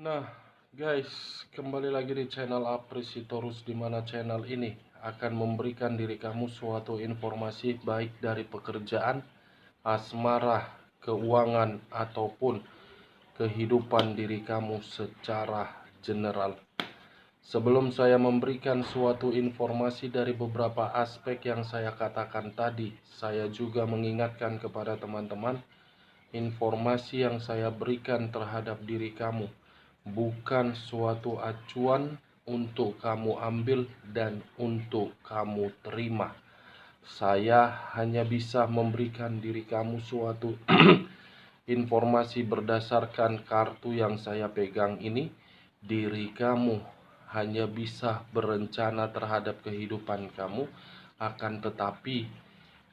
Nah, guys, kembali lagi di channel Apresitorus, di mana channel ini akan memberikan diri kamu suatu informasi baik dari pekerjaan, asmara, keuangan, ataupun kehidupan diri kamu secara general. Sebelum saya memberikan suatu informasi dari beberapa aspek yang saya katakan tadi, saya juga mengingatkan kepada teman-teman, informasi yang saya berikan terhadap diri kamu bukan suatu acuan untuk kamu ambil dan untuk kamu terima. Saya hanya bisa memberikan diri kamu suatu informasi berdasarkan kartu yang saya pegang ini. Diri kamu hanya bisa berencana terhadap kehidupan kamu, akan tetapi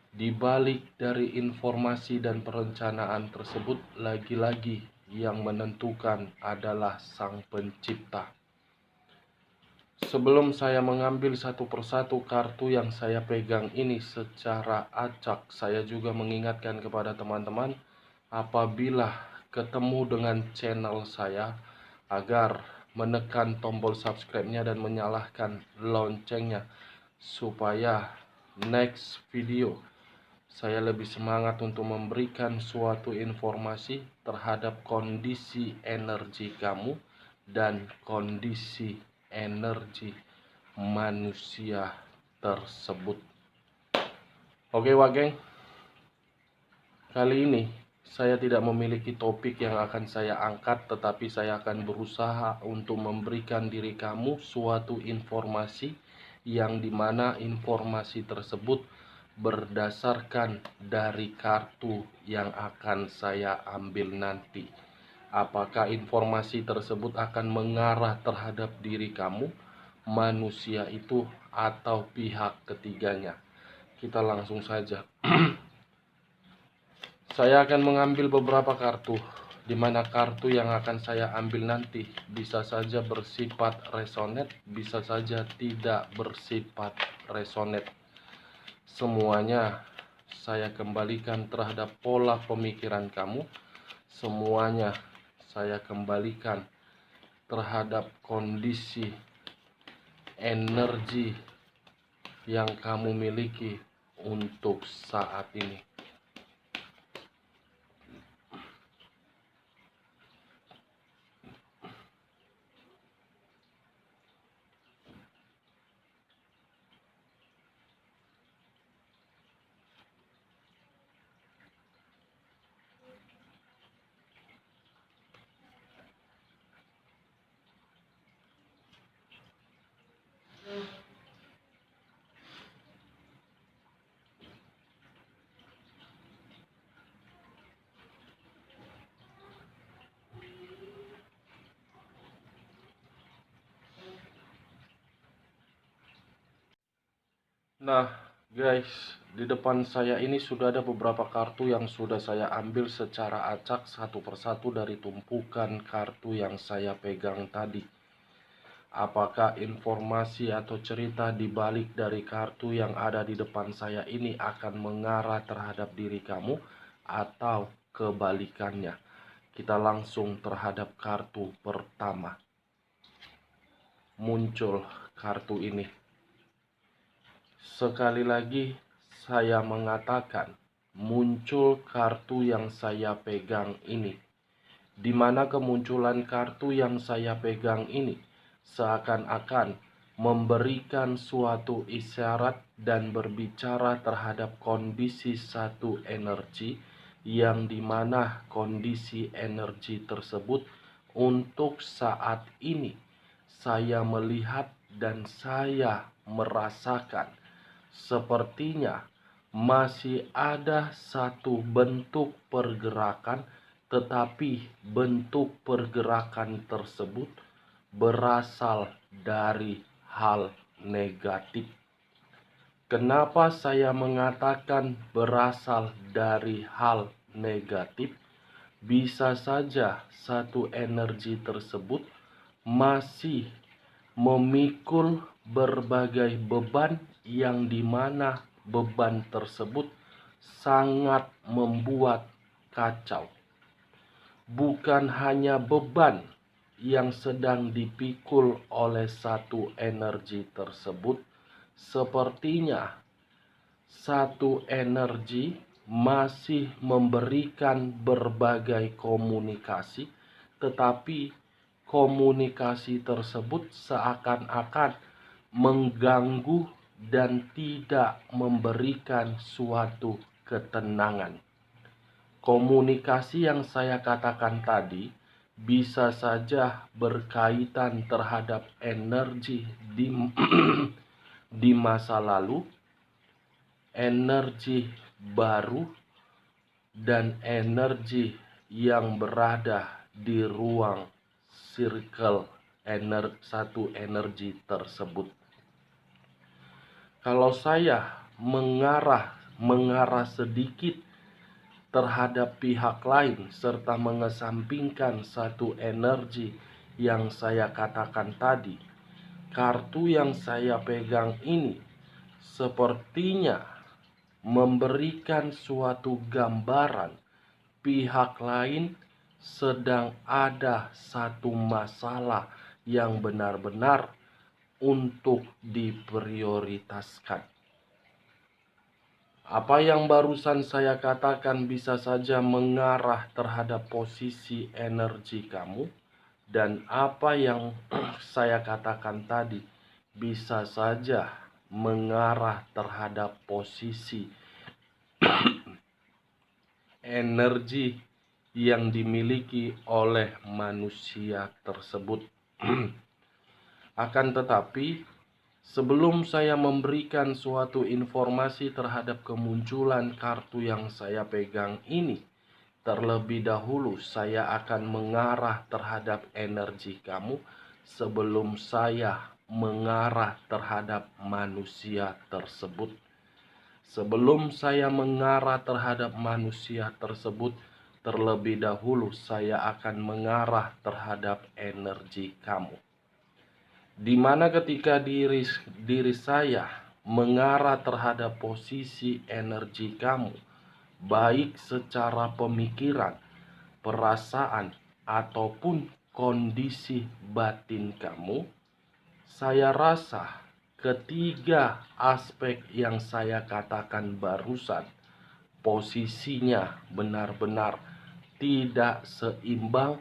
di balik dari informasi dan perencanaan tersebut, lagi-lagi yang menentukan adalah Sang Pencipta. Sebelum saya mengambil satu persatu kartu yang saya pegang ini secara acak, saya juga mengingatkan kepada teman-teman, apabila ketemu dengan channel saya, agar menekan tombol subscribe-nya dan menyalakan loncengnya, supaya next video saya lebih semangat untuk memberikan suatu informasi terhadap kondisi energi kamu dan kondisi energi manusia tersebut. Oke, Wageng, kali ini saya tidak memiliki topik yang akan saya angkat, tetapi saya akan berusaha untuk memberikan diri kamu suatu informasi yang dimana informasi tersebut berdasarkan dari kartu yang akan saya ambil nanti. Apakah informasi tersebut akan mengarah terhadap diri kamu, manusia itu, atau pihak ketiganya? Kita langsung saja. Saya akan mengambil beberapa kartu, di mana kartu yang akan saya ambil nanti bisa saja bersifat resonate, bisa saja tidak bersifat resonate. Semuanya saya kembalikan terhadap pola pemikiran kamu. Semuanya saya kembalikan terhadap kondisi energi yang kamu miliki untuk saat ini. Nah, guys, di depan saya ini sudah ada beberapa kartu yang sudah saya ambil secara acak satu persatu dari tumpukan kartu yang saya pegang tadi. Apakah informasi atau cerita di balik dari kartu yang ada di depan saya ini akan mengarah terhadap diri kamu atau kebalikannya? Kita langsung terhadap kartu pertama. Muncul kartu ini. Sekali lagi saya mengatakan, muncul kartu yang saya pegang ini. Di mana kemunculan kartu yang saya pegang ini seakan-akan memberikan suatu isyarat dan berbicara terhadap kondisi satu energi, yang dimana kondisi energi tersebut untuk saat ini saya melihat dan saya merasakan sepertinya masih ada satu bentuk pergerakan, tetapi bentuk pergerakan tersebut berasal dari hal negatif. Kenapa saya mengatakan berasal dari hal negatif? Bisa saja satu energi tersebut masih memikul berbagai beban, yang dimana beban tersebut sangat membuat kacau. Bukan hanya beban, yang sedang dipikul oleh satu energi tersebut, sepertinya satu energi masih memberikan berbagai komunikasi, tetapi komunikasi tersebut seakan-akan mengganggu dan tidak memberikan suatu ketenangan. Komunikasi yang saya katakan tadi bisa saja berkaitan terhadap energi di masa lalu, energi baru, dan energi yang berada di ruang circle satu energi tersebut. Kalau saya mengarah sedikit terhadap pihak lain serta mengesampingkan satu energi yang saya katakan tadi, kartu yang saya pegang ini sepertinya memberikan suatu gambaran pihak lain sedang ada satu masalah yang benar-benar untuk diprioritaskan. Apa yang barusan saya katakan bisa saja mengarah terhadap posisi energi kamu, dan apa yang saya katakan tadi bisa saja mengarah terhadap posisi energi yang dimiliki oleh manusia tersebut. Akan tetapi, sebelum saya memberikan suatu informasi terhadap kemunculan kartu yang saya pegang ini, terlebih dahulu saya akan mengarah terhadap energi kamu sebelum saya mengarah terhadap manusia tersebut. Sebelum saya mengarah terhadap manusia tersebut, terlebih dahulu saya akan mengarah terhadap energi kamu. Di mana ketika diri saya mengarah terhadap posisi energi kamu, baik secara pemikiran, perasaan, ataupun kondisi batin kamu, saya rasa ketiga aspek yang saya katakan barusan posisinya benar-benar tidak seimbang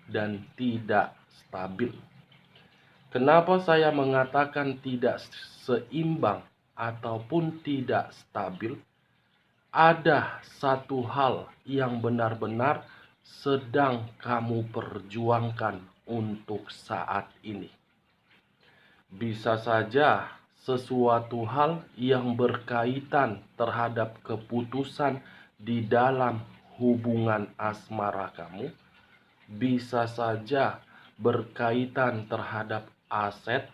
dan tidak stabil. Kenapa saya mengatakan tidak seimbang ataupun tidak stabil? Ada satu hal yang benar-benar sedang kamu perjuangkan untuk saat ini. Bisa saja sesuatu hal yang berkaitan terhadap keputusan di dalam hubungan asmara kamu, bisa saja berkaitan terhadap aset,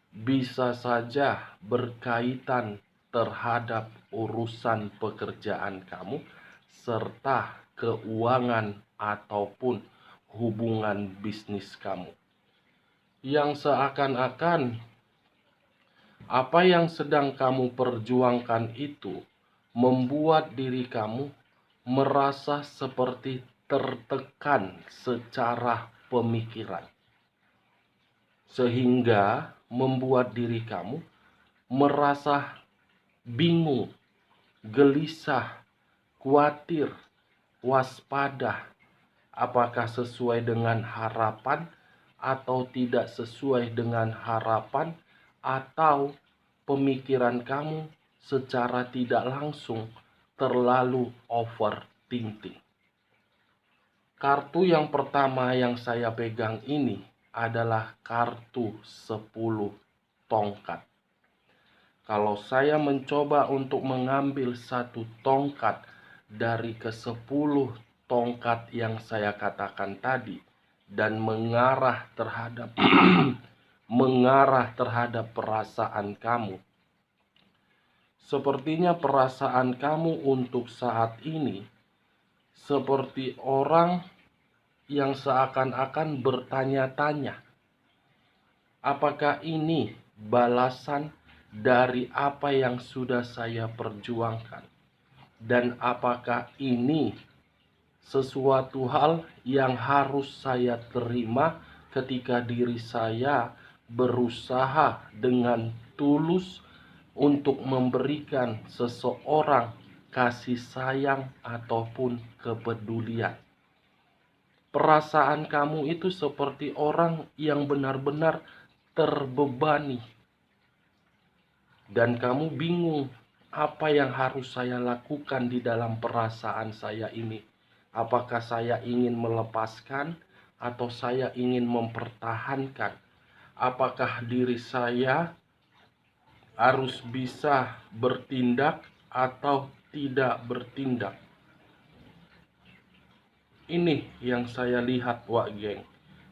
bisa saja berkaitan terhadap urusan pekerjaan kamu, serta keuangan ataupun hubungan bisnis kamu. Yang seakan-akan apa yang sedang kamu perjuangkan itu membuat diri kamu merasa seperti tertekan secara pemikiran, sehingga membuat diri kamu merasa bingung, gelisah, khawatir, waspada, apakah sesuai dengan harapan atau tidak sesuai dengan harapan, atau pemikiran kamu secara tidak langsung terlalu overthinking. Kartu yang pertama yang saya pegang ini adalah kartu 10 tongkat. Kalau saya mencoba untuk mengambil satu tongkat dari ke-10 tongkat yang saya katakan tadi dan mengarah terhadap perasaan kamu, sepertinya perasaan kamu untuk saat ini seperti orang yang seakan-akan bertanya-tanya, apakah ini balasan dari apa yang sudah saya perjuangkan? Dan apakah ini sesuatu hal yang harus saya terima ketika diri saya berusaha dengan tulus untuk memberikan seseorang kasih sayang ataupun kepedulian. Perasaan kamu itu seperti orang yang benar-benar terbebani, dan kamu bingung apa yang harus saya lakukan di dalam perasaan saya ini. Apakah saya ingin melepaskan atau saya ingin mempertahankan? Apakah diri saya harus bisa bertindak atau tidak bertindak? Ini yang saya lihat, Wak Geng,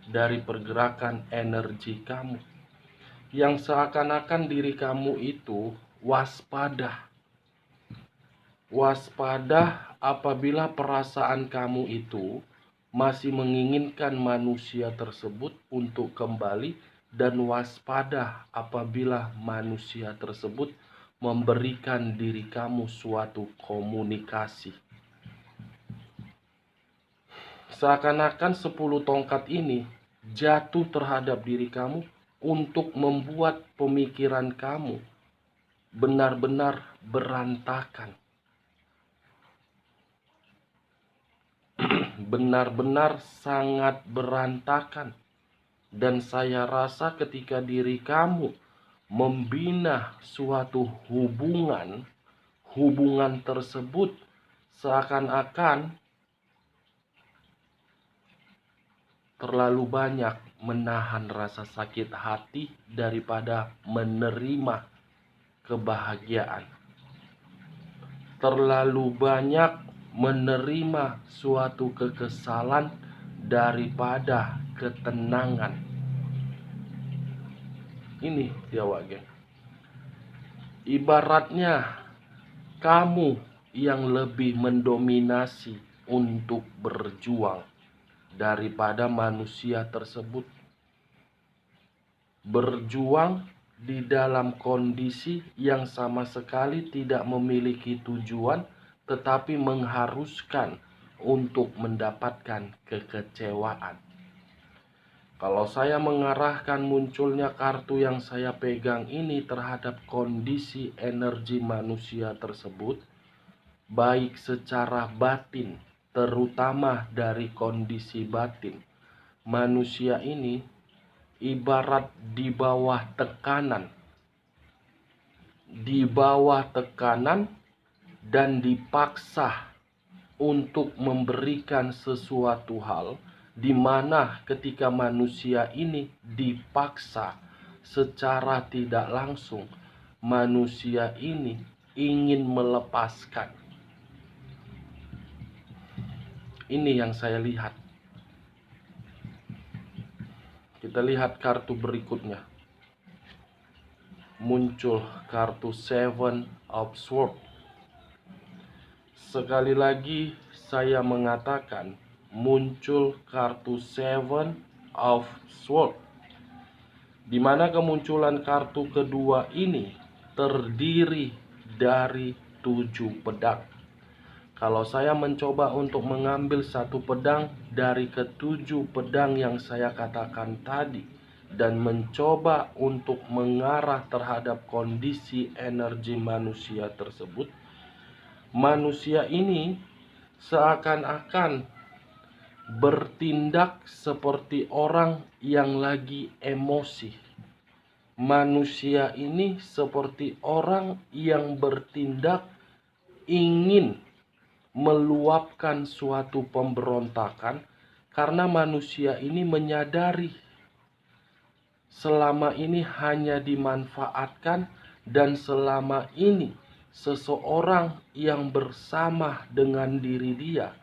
dari pergerakan energi kamu, yang seakan-akan diri kamu itu waspada. Waspada apabila perasaan kamu itu masih menginginkan manusia tersebut untuk kembali, dan waspada apabila manusia tersebut memberikan diri kamu suatu komunikasi. Seakan-akan 10 tongkat ini jatuh terhadap diri kamu untuk membuat pemikiran kamu benar-benar berantakan. Benar-benar sangat berantakan. Dan saya rasa ketika diri kamu membina suatu hubungan tersebut seakan-akan terlalu banyak menahan rasa sakit hati daripada menerima kebahagiaan. Terlalu banyak menerima suatu kekesalan daripada ketenangan. Ini dia, Wak Geng. Ibaratnya kamu yang lebih mendominasi untuk berjuang daripada manusia tersebut. Berjuang di dalam kondisi yang sama sekali tidak memiliki tujuan, tetapi mengharuskan untuk mendapatkan kekecewaan. Kalau saya mengarahkan munculnya kartu yang saya pegang ini terhadap kondisi energi manusia tersebut, baik secara batin, terutama dari kondisi batin, manusia ini ibarat di bawah tekanan. Dan dipaksa untuk memberikan sesuatu hal, di mana ketika manusia ini dipaksa secara tidak langsung, manusia ini ingin melepaskan. Ini yang saya lihat. Kita lihat kartu berikutnya. Muncul kartu Seven of Swords. Sekali lagi saya mengatakan, muncul kartu Seven of Swords, di mana kemunculan kartu kedua ini terdiri dari 7 pedang. Kalau saya mencoba untuk mengambil satu pedang dari ke-7 pedang yang saya katakan tadi, dan mencoba untuk mengarah terhadap kondisi energi manusia tersebut, manusia ini seakan-akan bertindak seperti orang yang lagi emosi. Manusia ini seperti orang yang bertindak ingin meluapkan suatu pemberontakan, karena manusia ini menyadari selama ini hanya dimanfaatkan, dan selama ini seseorang yang bersama dengan diri dia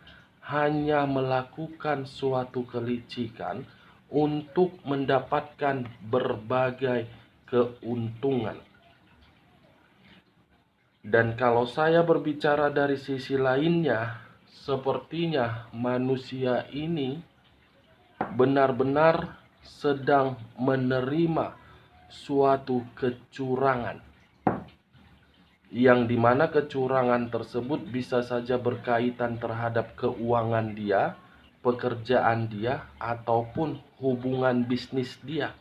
hanya melakukan suatu kelicikan untuk mendapatkan berbagai keuntungan. Dan kalau saya berbicara dari sisi lainnya, sepertinya manusia ini benar-benar sedang menerima suatu kecurangan, yang dimana kecurangan tersebut bisa saja berkaitan terhadap keuangan dia, pekerjaan dia, ataupun hubungan bisnis dia.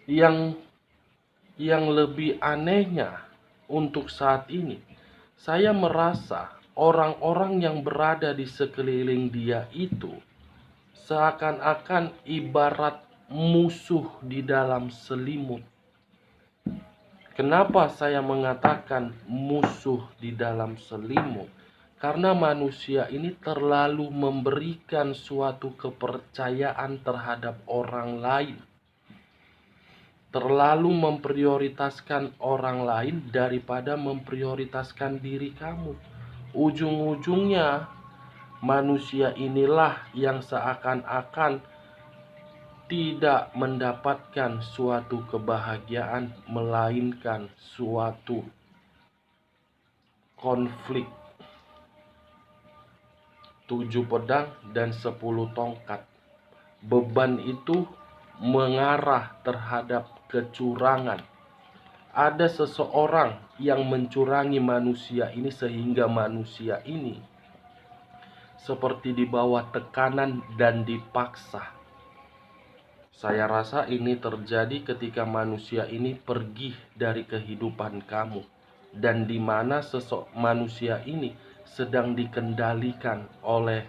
Yang lebih anehnya untuk saat ini, saya merasa orang-orang yang berada di sekeliling dia itu seakan-akan ibarat musuh di dalam selimut. Kenapa saya mengatakan musuh di dalam selimut? Karena manusia ini terlalu memberikan suatu kepercayaan terhadap orang lain. Terlalu memprioritaskan orang lain daripada memprioritaskan diri kamu. Ujung-ujungnya manusia inilah yang seakan-akan tidak mendapatkan suatu kebahagiaan, melainkan suatu konflik. 7 pedang dan 10 tongkat. Beban itu mengarah terhadap kecurangan. Ada seseorang yang mencurangi manusia ini sehingga manusia ini seperti di bawah tekanan dan dipaksa. Saya rasa ini terjadi ketika manusia ini pergi dari kehidupan kamu, dan di mana manusia ini sedang dikendalikan oleh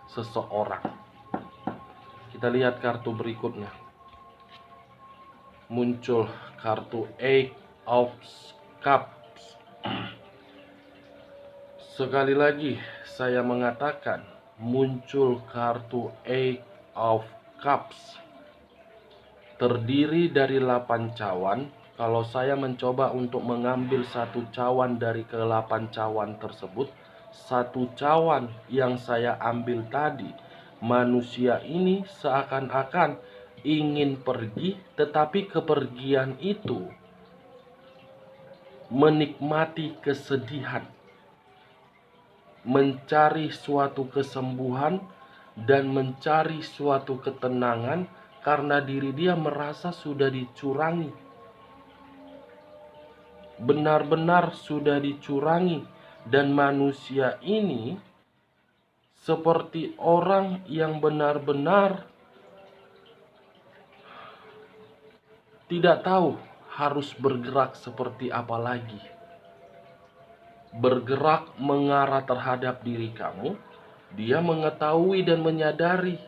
seseorang. Kita lihat kartu berikutnya. Muncul kartu Eight of Cups. Sekali lagi saya mengatakan, muncul kartu Eight of Cups. Terdiri dari 8 cawan. Kalau saya mencoba untuk mengambil satu cawan dari ke-8 cawan tersebut, satu cawan yang saya ambil tadi, manusia ini seakan-akan ingin pergi, tetapi kepergian itu menikmati kesedihan, mencari suatu kesembuhan, dan mencari suatu ketenangan karena diri dia merasa sudah dicurangi. Benar-benar sudah dicurangi, dan manusia ini seperti orang yang benar-benar tidak tahu harus bergerak seperti apa lagi. Bergerak mengarah terhadap diri kamu, dia mengetahui dan menyadari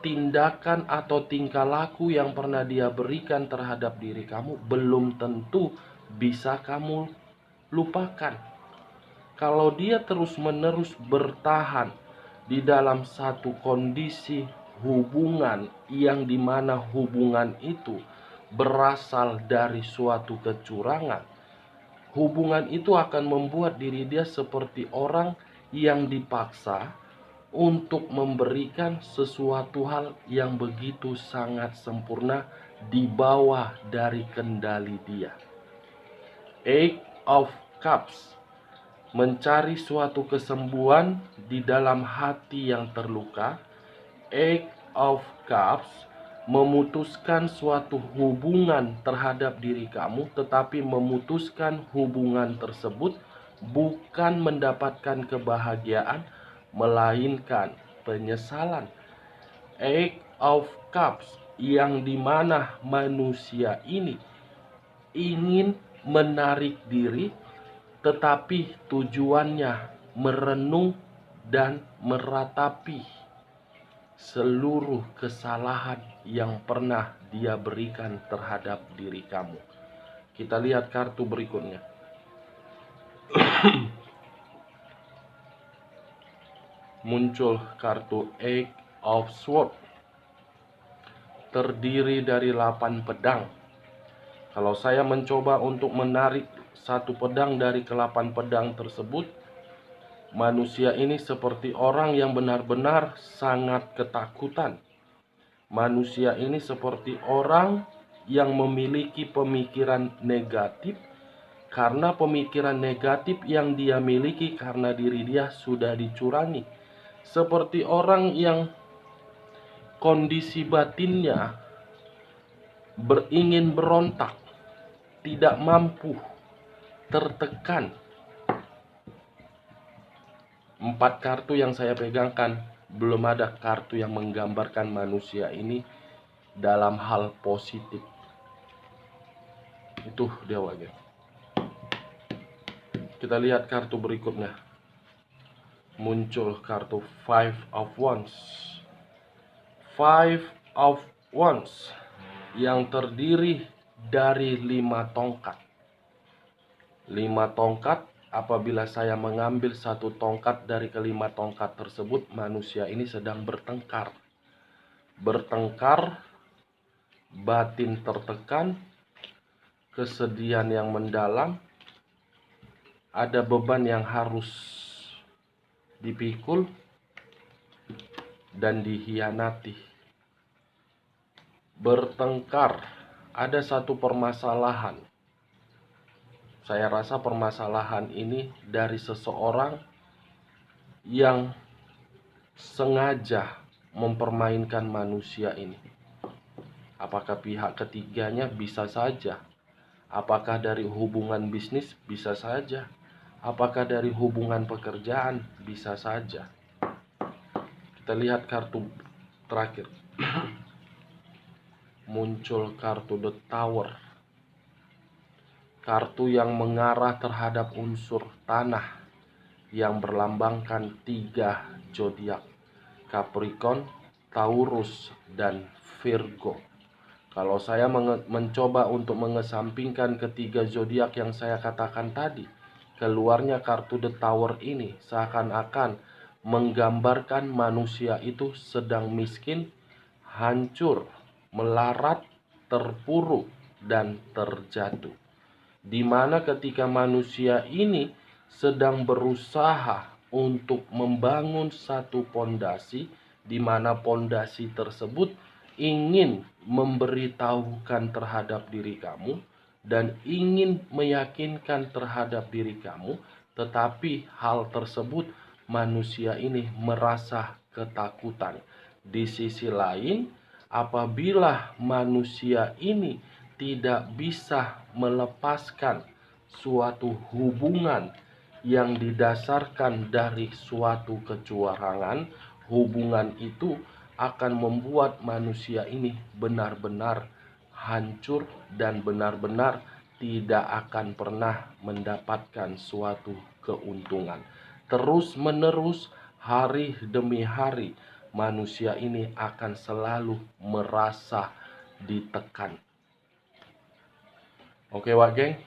tindakan atau tingkah laku yang pernah dia berikan terhadap diri kamu belum tentu bisa kamu lupakan. Kalau dia terus-menerus bertahan di dalam satu kondisi hubungan yang dimana hubungan itu berasal dari suatu kecurangan, hubungan itu akan membuat diri dia seperti orang yang dipaksa untuk memberikan sesuatu hal yang begitu sangat sempurna di bawah dari kendali dia. Eight of Cups, mencari suatu kesembuhan di dalam hati yang terluka. Eight of Cups, memutuskan suatu hubungan terhadap diri kamu, tetapi memutuskan hubungan tersebut bukan mendapatkan kebahagiaan, melainkan penyesalan. Eight of Cups, yang dimana manusia ini ingin menarik diri, tetapi tujuannya merenung dan meratapi seluruh kesalahan yang pernah dia berikan terhadap diri kamu. Kita lihat kartu berikutnya. Muncul kartu Eight of Swords, terdiri dari 8 pedang. Kalau saya mencoba untuk menarik satu pedang dari ke-8 pedang tersebut, manusia ini seperti orang yang benar-benar sangat ketakutan. Manusia ini seperti orang yang memiliki pemikiran negatif, karena pemikiran negatif yang dia miliki karena diri dia sudah dicurangi. Seperti orang yang kondisi batinnya beringin berontak, tidak mampu, tertekan. 4 kartu yang saya pegangkan belum ada kartu yang menggambarkan manusia ini dalam hal positif. Itu dia Wak. Kita lihat kartu berikutnya. Muncul kartu Five of Wands. Five of Wands yang terdiri dari 5 tongkat. 5 tongkat, apabila saya mengambil satu tongkat dari kelima tongkat tersebut, manusia ini sedang bertengkar. Bertengkar, batin tertekan, kesedihan yang mendalam, ada beban yang harus dipikul dan dihianati. Bertengkar, ada satu permasalahan. Saya rasa permasalahan ini dari seseorang yang sengaja mempermainkan manusia ini. Apakah pihak ketiganya? Bisa saja. Apakah dari hubungan bisnis? Bisa saja. Apakah dari hubungan pekerjaan? Bisa saja. Kita lihat kartu terakhir. Muncul kartu The Tower. Kartu yang mengarah terhadap unsur tanah yang berlambangkan 3 zodiak: Capricorn, Taurus, dan Virgo. Kalau saya mencoba untuk mengesampingkan ketiga zodiak yang saya katakan tadi, keluarnya kartu The Tower ini seakan-akan menggambarkan manusia itu sedang miskin, hancur, melarat, terpuruk, dan terjatuh. Di mana ketika manusia ini sedang berusaha untuk membangun satu pondasi, di mana pondasi tersebut ingin memberitahukan terhadap diri kamu dan ingin meyakinkan terhadap diri kamu, tetapi hal tersebut manusia ini merasa ketakutan. Di sisi lain, apabila manusia ini tidak bisa melepaskan suatu hubungan yang didasarkan dari suatu kecurangan, hubungan itu akan membuat manusia ini benar-benar hancur dan benar-benar tidak akan pernah mendapatkan suatu keuntungan. Terus-menerus, hari demi hari, manusia ini akan selalu merasa ditekan. Oke Wak Geng,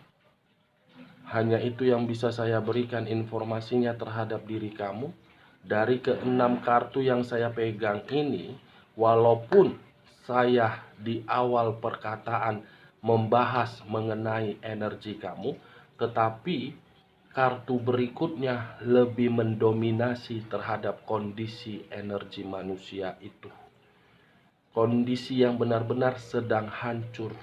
hanya itu yang bisa saya berikan informasinya terhadap diri kamu. Dari ke-6 kartu yang saya pegang ini, walaupun saya di awal perkataan membahas mengenai energi kamu, tetapi kartu berikutnya lebih mendominasi terhadap kondisi energi manusia itu. Kondisi yang benar-benar sedang hancur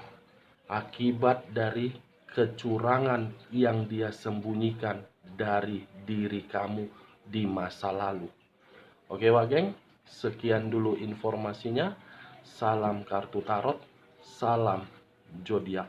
akibat dari kecurangan yang dia sembunyikan dari diri kamu di masa lalu. Oke Wak Geng, sekian dulu informasinya. Salam kartu tarot, salam zodiak.